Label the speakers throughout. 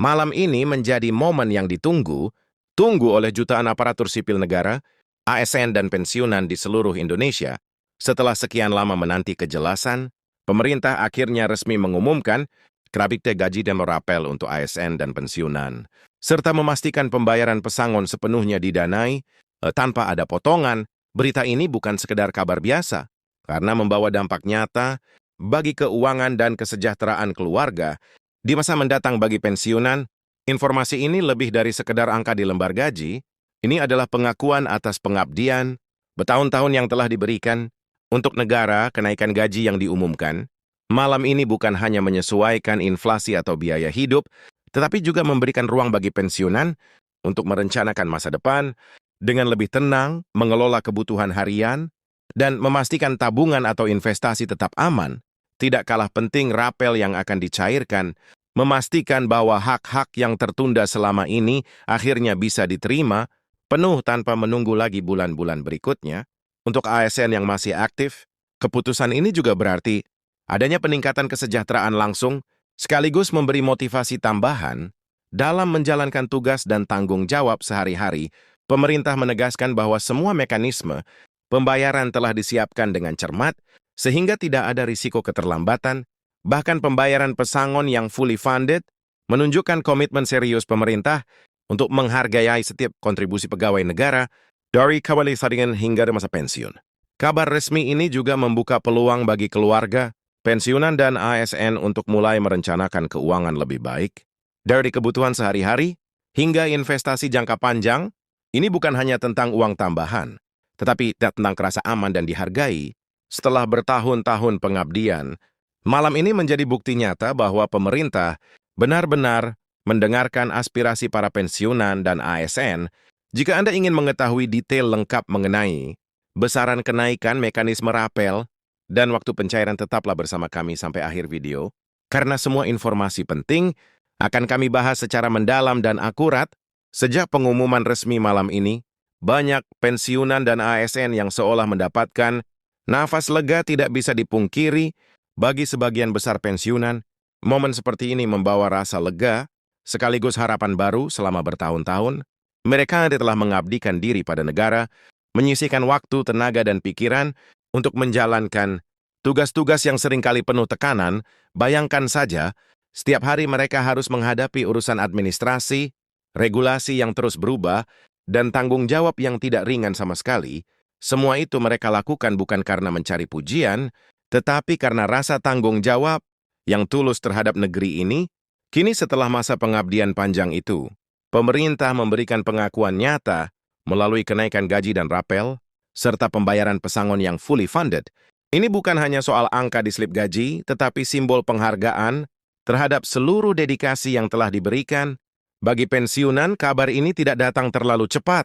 Speaker 1: Malam ini menjadi momen yang tunggu oleh jutaan aparatur sipil negara, ASN dan pensiunan di seluruh Indonesia. Setelah sekian lama menanti kejelasan, pemerintah akhirnya resmi mengumumkan grabikte gaji dan rapel untuk ASN dan pensiunan, serta memastikan pembayaran pesangon sepenuhnya didanai tanpa ada potongan. Berita ini bukan sekedar kabar biasa, karena membawa dampak nyata bagi keuangan dan kesejahteraan keluarga. Di masa mendatang bagi pensiunan, informasi ini lebih dari sekedar angka di lembar gaji. Ini adalah pengakuan atas pengabdian bertahun-tahun yang telah diberikan untuk negara. Kenaikan gaji yang diumumkan malam ini bukan hanya menyesuaikan inflasi atau biaya hidup, tetapi juga memberikan ruang bagi pensiunan untuk merencanakan masa depan dengan lebih tenang, mengelola kebutuhan harian, dan memastikan tabungan atau investasi tetap aman. Tidak kalah penting rapel yang akan dicairkan, memastikan bahwa hak-hak yang tertunda selama ini akhirnya bisa diterima penuh tanpa menunggu lagi bulan-bulan berikutnya. Untuk ASN yang masih aktif, keputusan ini juga berarti adanya peningkatan kesejahteraan langsung, sekaligus memberi motivasi tambahan dalam menjalankan tugas dan tanggung jawab sehari-hari. Pemerintah menegaskan bahwa semua mekanisme pembayaran telah disiapkan dengan cermat, sehingga tidak ada risiko keterlambatan. Bahkan pembayaran pesangon yang fully funded menunjukkan komitmen serius pemerintah untuk menghargai setiap kontribusi pegawai negara dari kawalan hingga masa pensiun. Kabar resmi ini juga membuka peluang bagi keluarga, pensiunan dan ASN untuk mulai merencanakan keuangan lebih baik. Dari kebutuhan sehari-hari hingga investasi jangka panjang, ini bukan hanya tentang uang tambahan, tetapi tentang rasa aman dan dihargai. Setelah bertahun-tahun pengabdian, malam ini menjadi bukti nyata bahwa pemerintah benar-benar mendengarkan aspirasi para pensiunan dan ASN. Jika Anda ingin mengetahui detail lengkap mengenai besaran kenaikan, mekanisme rapel, dan waktu pencairan, tetaplah bersama kami sampai akhir video, karena semua informasi penting akan kami bahas secara mendalam dan akurat. Sejak pengumuman resmi malam ini, banyak pensiunan dan ASN yang seolah mendapatkan nafas lega. Tidak bisa dipungkiri, bagi sebagian besar pensiunan, momen seperti ini membawa rasa lega, sekaligus harapan baru. Selama bertahun-tahun, mereka telah mengabdikan diri pada negara, menyisihkan waktu, tenaga, dan pikiran untuk menjalankan tugas-tugas yang seringkali penuh tekanan. Bayangkan saja, setiap hari mereka harus menghadapi urusan administrasi, regulasi yang terus berubah, dan tanggung jawab yang tidak ringan sama sekali. Semua itu mereka lakukan bukan karena mencari pujian, tetapi karena rasa tanggung jawab yang tulus terhadap negeri ini. Kini setelah masa pengabdian panjang itu, pemerintah memberikan pengakuan nyata melalui kenaikan gaji dan rapel, serta pembayaran pesangon yang fully funded. Ini bukan hanya soal angka di slip gaji, tetapi simbol penghargaan terhadap seluruh dedikasi yang telah diberikan. Bagi pensiunan, kabar ini tidak datang terlalu cepat,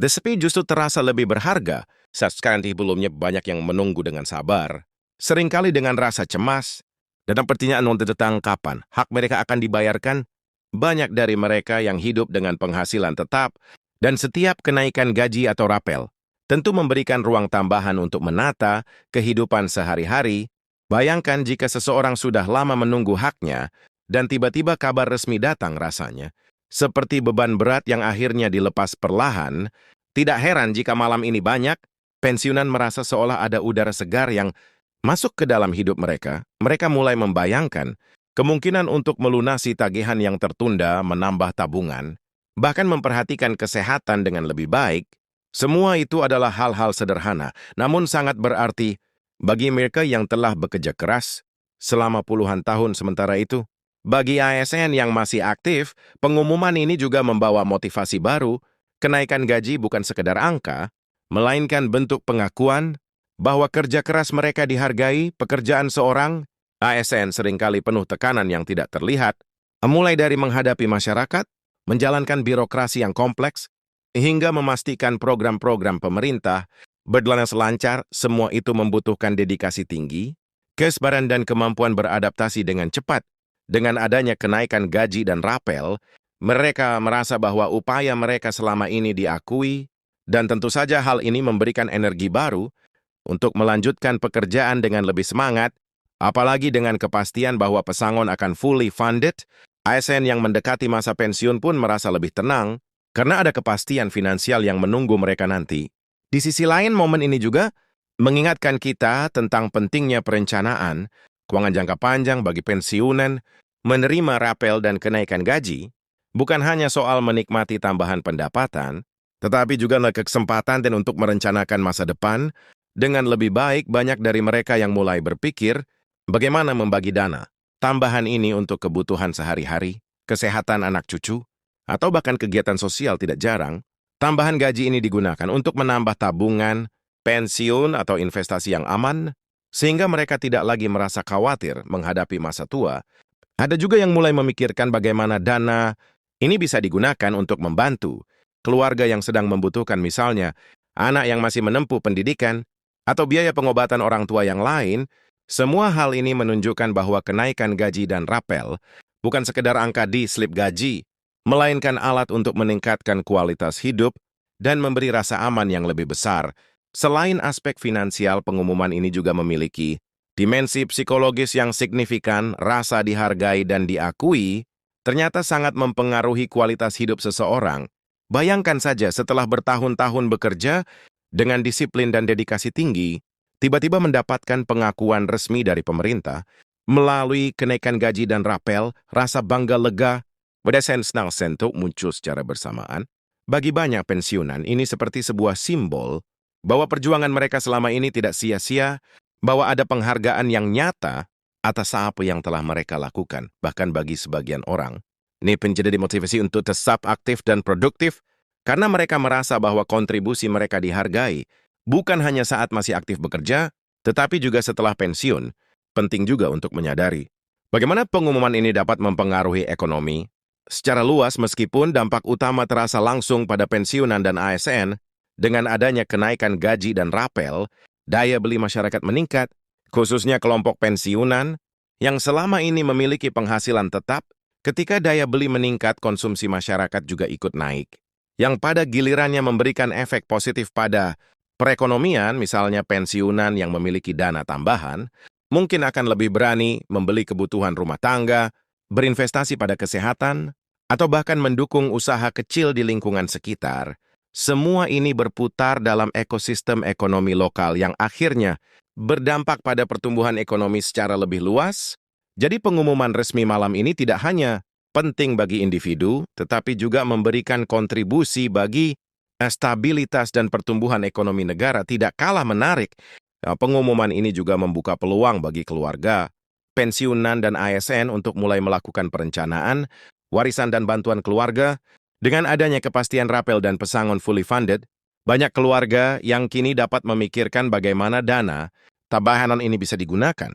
Speaker 1: tetapi justru terasa lebih berharga. Saat sekarang sebelumnya banyak yang menunggu dengan sabar, seringkali dengan rasa cemas, dan pertanyaan tentang kapan hak mereka akan dibayarkan. Banyak dari mereka yang hidup dengan penghasilan tetap, dan setiap kenaikan gaji atau rapel tentu memberikan ruang tambahan untuk menata kehidupan sehari-hari. Bayangkan jika seseorang sudah lama menunggu haknya, dan tiba-tiba kabar resmi datang, rasanya seperti beban berat yang akhirnya dilepas perlahan. Tidak heran jika malam ini banyak pensiunan merasa seolah ada udara segar yang masuk ke dalam hidup mereka. Mereka mulai membayangkan kemungkinan untuk melunasi tagihan yang tertunda, menambah tabungan, bahkan memperhatikan kesehatan dengan lebih baik. Semua itu adalah hal-hal sederhana, namun sangat berarti bagi mereka yang telah bekerja keras selama puluhan tahun. Sementara itu, bagi ASN yang masih aktif, pengumuman ini juga membawa motivasi baru. Kenaikan gaji bukan sekedar angka, melainkan bentuk pengakuan bahwa kerja keras mereka dihargai. Pekerjaan seorang ASN seringkali penuh tekanan yang tidak terlihat, mulai dari menghadapi masyarakat, menjalankan birokrasi yang kompleks, hingga memastikan program-program pemerintah berjalan selancar. Semua itu membutuhkan dedikasi tinggi, kesabaran, dan kemampuan beradaptasi dengan cepat. Dengan adanya kenaikan gaji dan rapel, mereka merasa bahwa upaya mereka selama ini diakui, dan tentu saja hal ini memberikan energi baru untuk melanjutkan pekerjaan dengan lebih semangat, apalagi dengan kepastian bahwa pesangon akan fully funded. ASN yang mendekati masa pensiun pun merasa lebih tenang karena ada kepastian finansial yang menunggu mereka nanti. Di sisi lain, momen ini juga mengingatkan kita tentang pentingnya perencanaan, keuangan jangka panjang bagi pensiunan, menerima rapel dan kenaikan gaji, bukan hanya soal menikmati tambahan pendapatan, tetapi juga kesempatan dan untuk merencanakan masa depan. Dengan lebih baik, banyak dari mereka yang mulai berpikir bagaimana membagi dana tambahan ini untuk kebutuhan sehari-hari, kesehatan anak cucu, atau bahkan kegiatan sosial. Tidak jarang, tambahan gaji ini digunakan untuk menambah tabungan, pensiun, atau investasi yang aman, sehingga mereka tidak lagi merasa khawatir menghadapi masa tua. Ada juga yang mulai memikirkan bagaimana dana ini bisa digunakan untuk membantu keluarga yang sedang membutuhkan, misalnya anak yang masih menempuh pendidikan, atau biaya pengobatan orang tua yang lain. Semua hal ini menunjukkan bahwa kenaikan gaji dan rapel bukan sekedar angka di slip gaji, melainkan alat untuk meningkatkan kualitas hidup dan memberi rasa aman yang lebih besar. Selain aspek finansial, pengumuman ini juga memiliki dimensi psikologis yang signifikan. Rasa dihargai dan diakui ternyata sangat mempengaruhi kualitas hidup seseorang. Bayangkan saja, setelah bertahun-tahun bekerja dengan disiplin dan dedikasi tinggi, tiba-tiba mendapatkan pengakuan resmi dari pemerintah melalui kenaikan gaji dan rapel. Rasa bangga, lega, dan senang sentuh muncul secara bersamaan. Bagi banyak pensiunan, ini seperti sebuah simbol bahwa perjuangan mereka selama ini tidak sia-sia, bahwa ada penghargaan yang nyata atas apa yang telah mereka lakukan. Bahkan bagi sebagian orang, ini menjadi motivasi untuk tetap aktif dan produktif, karena mereka merasa bahwa kontribusi mereka dihargai, bukan hanya saat masih aktif bekerja, tetapi juga setelah pensiun. Penting juga untuk menyadari bagaimana pengumuman ini dapat mempengaruhi ekonomi secara luas. Meskipun dampak utama terasa langsung pada pensiunan dan ASN, dengan adanya kenaikan gaji dan rapel, daya beli masyarakat meningkat, khususnya kelompok pensiunan yang selama ini memiliki penghasilan tetap. Ketika daya beli meningkat, konsumsi masyarakat juga ikut naik, yang pada gilirannya memberikan efek positif pada perekonomian. Misalnya pensiunan yang memiliki dana tambahan mungkin akan lebih berani membeli kebutuhan rumah tangga, berinvestasi pada kesehatan, atau bahkan mendukung usaha kecil di lingkungan sekitar. Semua ini berputar dalam ekosistem ekonomi lokal yang akhirnya berdampak pada pertumbuhan ekonomi secara lebih luas. Jadi pengumuman resmi malam ini tidak hanya penting bagi individu, tetapi juga memberikan kontribusi bagi stabilitas dan pertumbuhan ekonomi negara. Tidak kalah menarik, pengumuman ini juga membuka peluang bagi keluarga, pensiunan, dan ASN untuk mulai melakukan perencanaan, warisan dan bantuan keluarga. Dengan adanya kepastian rapel dan pesangon fully funded, banyak keluarga yang kini dapat memikirkan bagaimana dana tambahan ini bisa digunakan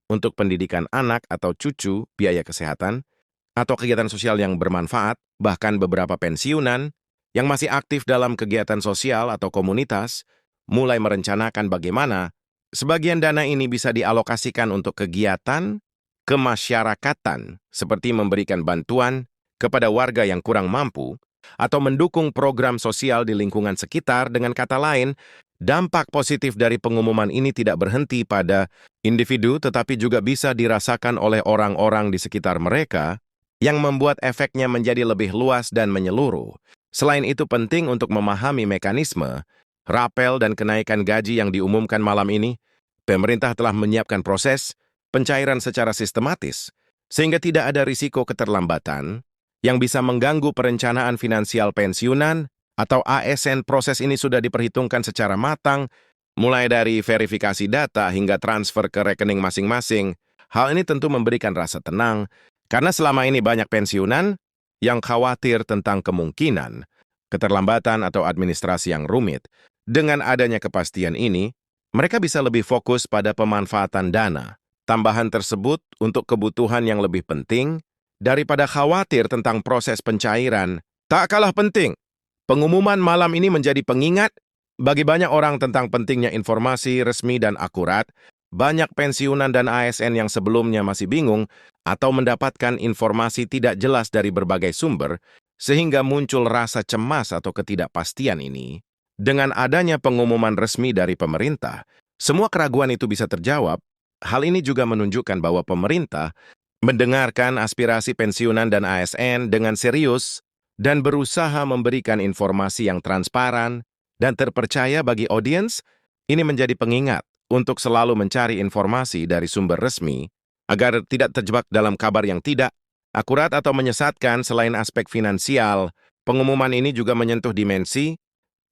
Speaker 1: untuk pendidikan anak atau cucu, biaya kesehatan, atau kegiatan sosial yang bermanfaat. Bahkan beberapa pensiunan yang masih aktif dalam kegiatan sosial atau komunitas mulai merencanakan bagaimana sebagian dana ini bisa dialokasikan untuk kegiatan kemasyarakatan, seperti memberikan bantuan kepada warga yang kurang mampu, atau mendukung program sosial di lingkungan sekitar. Dengan kata lain, dampak positif dari pengumuman ini tidak berhenti pada individu, tetapi juga bisa dirasakan oleh orang-orang di sekitar mereka, yang membuat efeknya menjadi lebih luas dan menyeluruh. Selain itu, penting untuk memahami mekanisme rapel dan kenaikan gaji yang diumumkan malam ini. Pemerintah telah menyiapkan proses pencairan secara sistematis, sehingga tidak ada risiko keterlambatan yang bisa mengganggu perencanaan finansial pensiunan atau ASN. Proses ini sudah diperhitungkan secara matang, mulai dari verifikasi data hingga transfer ke rekening masing-masing. Hal ini tentu memberikan rasa tenang, karena selama ini banyak pensiunan yang khawatir tentang kemungkinan keterlambatan atau administrasi yang rumit. Dengan adanya kepastian ini, mereka bisa lebih fokus pada pemanfaatan dana tambahan tersebut untuk kebutuhan yang lebih penting daripada khawatir tentang proses pencairan. Tak kalah penting, pengumuman malam ini menjadi pengingat bagi banyak orang tentang pentingnya informasi resmi dan akurat. Banyak pensiunan dan ASN yang sebelumnya masih bingung atau mendapatkan informasi tidak jelas dari berbagai sumber, sehingga muncul rasa cemas atau ketidakpastian ini. Dengan adanya pengumuman resmi dari pemerintah, semua keraguan itu bisa terjawab. Hal ini juga menunjukkan bahwa pemerintah mendengarkan aspirasi pensiunan dan ASN dengan serius, dan berusaha memberikan informasi yang transparan dan terpercaya bagi audiens. Ini menjadi pengingat untuk selalu mencari informasi dari sumber resmi agar tidak terjebak dalam kabar yang tidak akurat atau menyesatkan. Selain aspek finansial, pengumuman ini juga menyentuh dimensi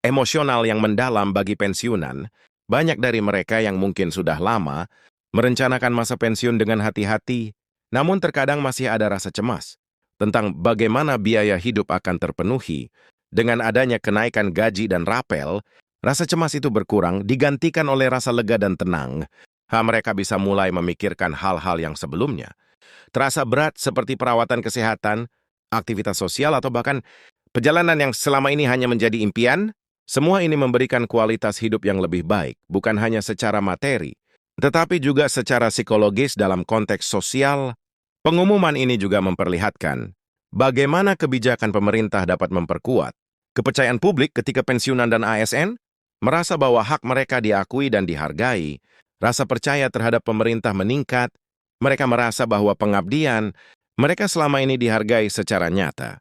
Speaker 1: emosional yang mendalam bagi pensiunan. Banyak dari mereka yang mungkin sudah lama merencanakan masa pensiun dengan hati-hati, namun terkadang masih ada rasa cemas tentang bagaimana biaya hidup akan terpenuhi. Dengan adanya kenaikan gaji dan rapel, rasa cemas itu berkurang, digantikan oleh rasa lega dan tenang. Mereka bisa mulai memikirkan hal-hal yang sebelumnya terasa berat seperti perawatan kesehatan, aktivitas sosial, atau bahkan perjalanan yang selama ini hanya menjadi impian. Semua ini memberikan kualitas hidup yang lebih baik, bukan hanya secara materi, tetapi juga secara psikologis dalam konteks sosial. Pengumuman ini juga memperlihatkan bagaimana kebijakan pemerintah dapat memperkuat kepercayaan publik ketika pensiunan dan ASN merasa bahwa hak mereka diakui dan dihargai. Rasa percaya terhadap pemerintah meningkat. Mereka merasa bahwa pengabdian mereka selama ini dihargai secara nyata.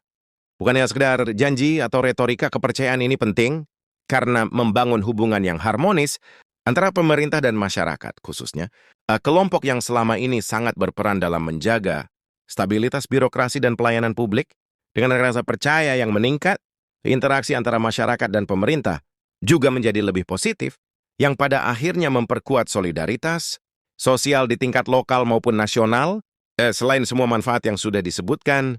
Speaker 1: Bukan hanya sekedar janji atau retorika. Kepercayaan ini penting karena membangun hubungan yang harmonis antara pemerintah dan masyarakat, khususnya kelompok yang selama ini sangat berperan dalam menjaga stabilitas birokrasi dan pelayanan publik. Dengan rasa percaya yang meningkat, interaksi antara masyarakat dan pemerintah juga menjadi lebih positif, yang pada akhirnya memperkuat solidaritas sosial di tingkat lokal maupun nasional. Selain semua manfaat yang sudah disebutkan,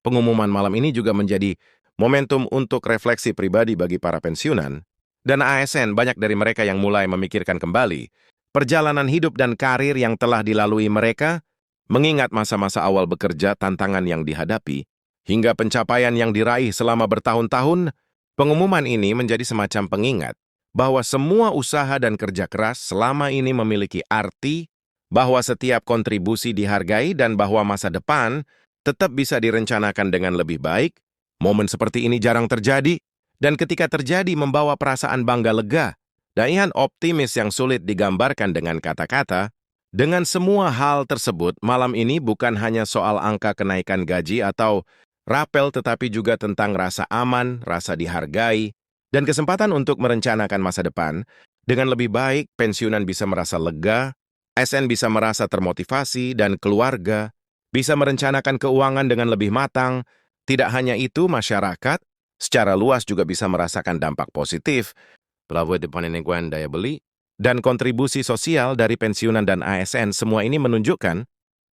Speaker 1: pengumuman malam ini juga menjadi momentum untuk refleksi pribadi bagi para pensiunan dan ASN. Banyak dari mereka yang mulai memikirkan kembali perjalanan hidup dan karir yang telah dilalui mereka, mengingat masa-masa awal bekerja, tantangan yang dihadapi, hingga pencapaian yang diraih selama bertahun-tahun. Pengumuman ini menjadi semacam pengingat bahwa semua usaha dan kerja keras selama ini memiliki arti, bahwa setiap kontribusi dihargai, dan bahwa masa depan tetap bisa direncanakan dengan lebih baik. Momen seperti ini jarang terjadi, dan ketika terjadi membawa perasaan bangga lega dan optimis yang sulit digambarkan dengan kata-kata. Dengan semua hal tersebut, malam ini bukan hanya soal angka kenaikan gaji atau rapel, tetapi juga tentang rasa aman, rasa dihargai, dan kesempatan untuk merencanakan masa depan. Dengan lebih baik, pensiunan bisa merasa lega, ASN bisa merasa termotivasi, dan keluarga bisa merencanakan keuangan dengan lebih matang. Tidak hanya itu, masyarakat secara luas juga bisa merasakan dampak positif melalui peningkatan daya beli dan kontribusi sosial dari pensiunan dan ASN. Semua ini menunjukkan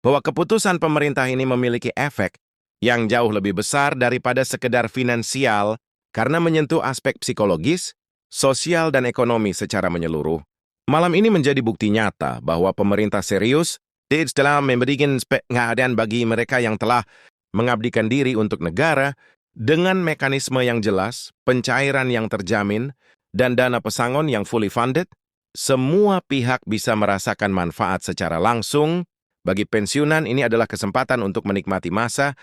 Speaker 1: bahwa keputusan pemerintah ini memiliki efek yang jauh lebih besar daripada sekedar finansial karena menyentuh aspek psikologis, sosial, dan ekonomi secara menyeluruh. Malam ini menjadi bukti nyata bahwa pemerintah serius dalam memberikan penghargaan bagi mereka yang telah mengabdikan diri untuk negara dengan mekanisme yang jelas, pencairan yang terjamin, dan dana pesangon yang fully funded. Semua pihak bisa merasakan manfaat secara langsung. Bagi pensiunan, ini adalah kesempatan untuk menikmati masa